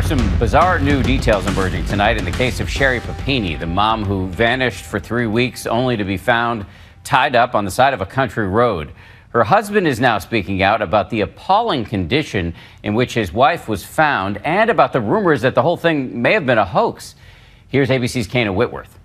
are some bizarre new details emerging tonight in the case of Sherry Papini, the mom who vanished for 3 weeks only to be found tied up on the side of a country road. Her husband is now speaking out about the appalling condition in which his wife was found and about the rumors that the whole thing may have been a hoax. Here's ABC's Kana Whitworth.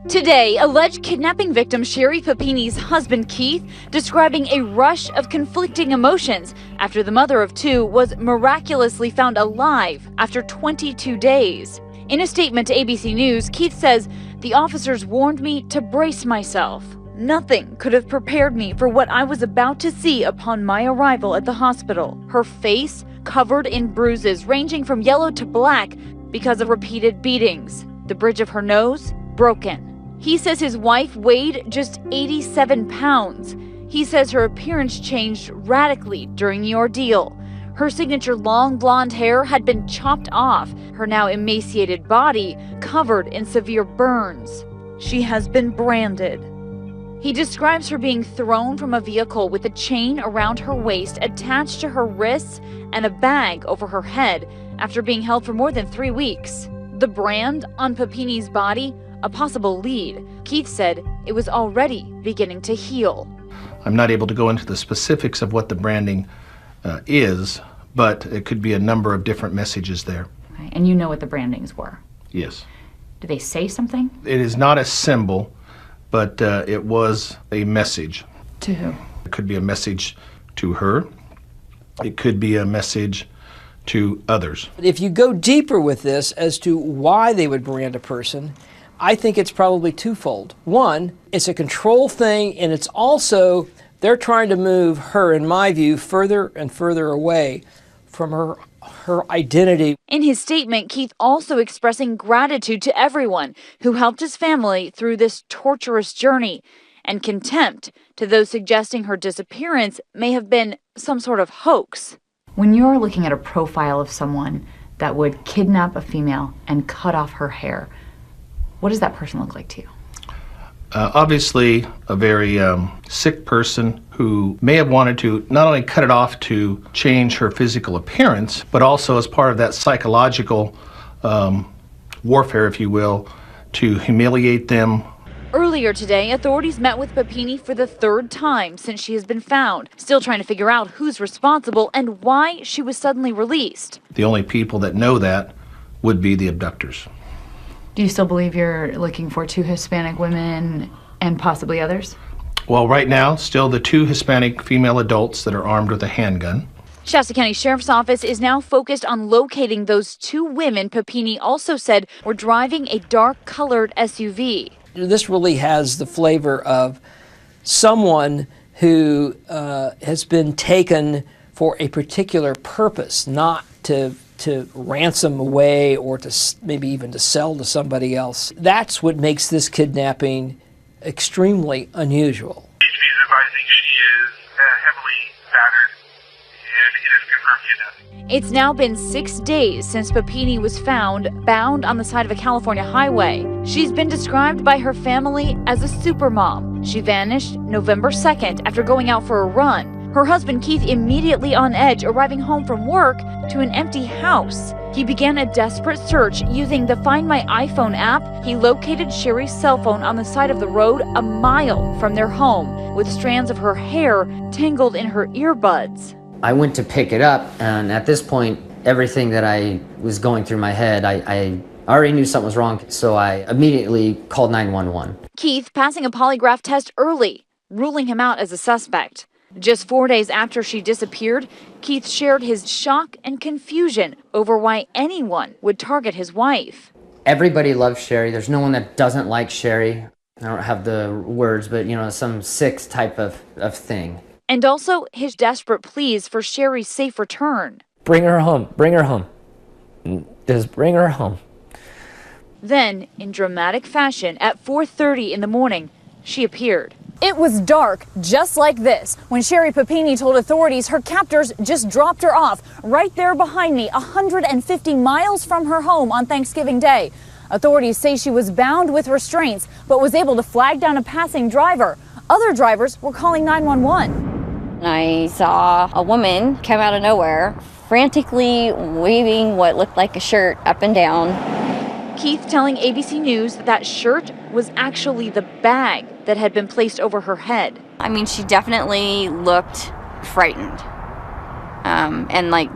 Today, alleged kidnapping victim Sherry Papini's husband Keith describing a rush of conflicting emotions after the mother of two was miraculously found alive after 22 days. In a statement to ABC News, Keith says, "The officers warned me to brace myself. Nothing could have prepared me for what I was about to see upon my arrival at the hospital. Her face covered in bruises ranging from yellow to black because of repeated beatings. The bridge of her nose broken." He says his wife weighed just 87 pounds. He says her appearance changed radically during the ordeal. Her signature long blonde hair had been chopped off, her now emaciated body covered in severe burns. She has been branded. He describes her being thrown from a vehicle with a chain around her waist attached to her wrists and a bag over her head after being held for more than 3 weeks. The brand on Papini's body, a possible lead. Keith said it was already beginning to heal. I'm not able to go into the specifics of what the branding is, but it could be a number of different messages there. Okay. And you know what the brandings were? Yes. Do they say something? It is not a symbol, but it was a message. To who? It could be a message to her. It could be a message to others. If you go deeper with this as to why they would brand a person, I think it's probably twofold. One, it's a control thing, and it's also they're trying to move her, in my view, further and further away from her identity. In his statement, Keith also expressing gratitude to everyone who helped his family through this torturous journey and contempt to those suggesting her disappearance may have been some sort of hoax. When you're looking at a profile of someone that would kidnap a female and cut off her hair, what does that person look like to you? Obviously, a very sick person who may have wanted to not only cut it off to change her physical appearance, but also as part of that psychological warfare, if you will, to humiliate them. Earlier today, authorities met with Papini for the 3rd time since she has been found, still trying to figure out who's responsible and why she was suddenly released. The only people that know that would be the abductors. Do you still believe you're looking for 2 Hispanic women and possibly others? Well, right now, still the 2 Hispanic female adults that are armed with a handgun. Shasta County Sheriff's Office is now focused on locating those 2 women Papini also said were driving a dark-colored SUV. This really has the flavor of someone who has been taken for a particular purpose, not to ransom away or to maybe even to sell to somebody else. That's what makes this kidnapping extremely unusual. HP's advising she is heavily battered, and it is confirmed kidnapping. It's now been 6 days since Papini was found bound on the side of a California highway. She's been described by her family as a supermom. She vanished November 2nd after going out for a run. Her husband Keith immediately on edge, arriving home from work to an empty house. He began a desperate search using the Find My iPhone app. He located Sherry's cell phone on the side of the road a mile from their home, with strands of her hair tangled in her earbuds. I went to pick it up, and at this point, everything that I was going through my head, I already knew something was wrong, so I immediately called 911. Keith passing a polygraph test early, ruling him out as a suspect. Just 4 days after she disappeared, Keith shared his shock and confusion over why anyone would target his wife. Everybody loves Sherry. There's no one that doesn't like Sherry. I don't have the words, but some sick type of thing. And also his desperate pleas for Sherry's safe return. Bring her home. Bring her home. Just bring her home. Then, in dramatic fashion, at 4:30 in the morning, she appeared. It was dark, just like this, when Sherry Papini told authorities her captors just dropped her off right there behind me, 150 miles from her home on Thanksgiving Day. Authorities say she was bound with restraints, but was able to flag down a passing driver. Other drivers were calling 911. I saw a woman come out of nowhere, frantically waving what looked like a shirt up and down. Keith telling ABC News that shirt was actually the bag that had been placed over her head. I mean, she definitely looked frightened. And like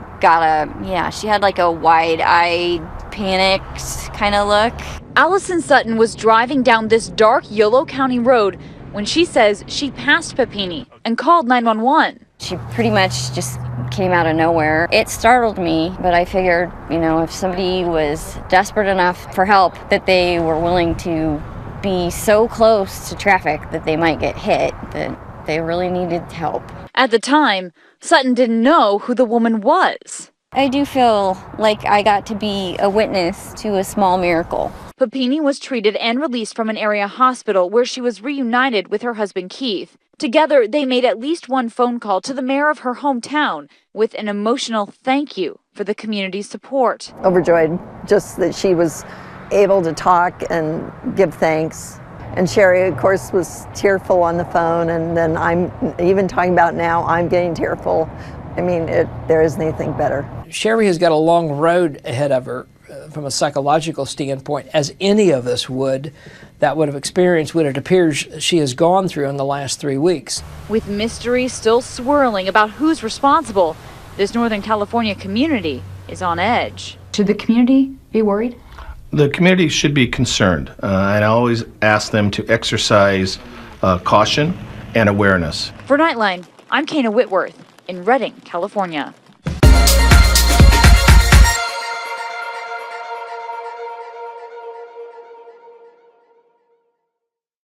she had like a wide-eyed, panicked kind of look. Allison Sutton was driving down this dark Yolo County road when she says she passed Papini and called 911. She pretty much just came out of nowhere. It startled me, but I figured, if somebody was desperate enough for help, that they were willing to be so close to traffic that they might get hit, that they really needed help. At the time, Sutton didn't know who the woman was. I do feel like I got to be a witness to a small miracle. Papini was treated and released from an area hospital where she was reunited with her husband Keith. Together, they made at least one phone call to the mayor of her hometown with an emotional thank you for the community's support. Overjoyed just that she was able to talk and give thanks. And Sherry, of course, was tearful on the phone, and then I'm even talking about now, I'm getting tearful. I mean, there isn't anything better. Sherry has got a long road ahead of her from a psychological standpoint, as any of us would that would have experienced what it appears she has gone through in the last 3 weeks. With mystery still swirling about who's responsible, this Northern California community is on edge. Should the community be worried? The community should be concerned, and I always ask them to exercise caution and awareness. For Nightline, I'm Kana Whitworth in Redding, California.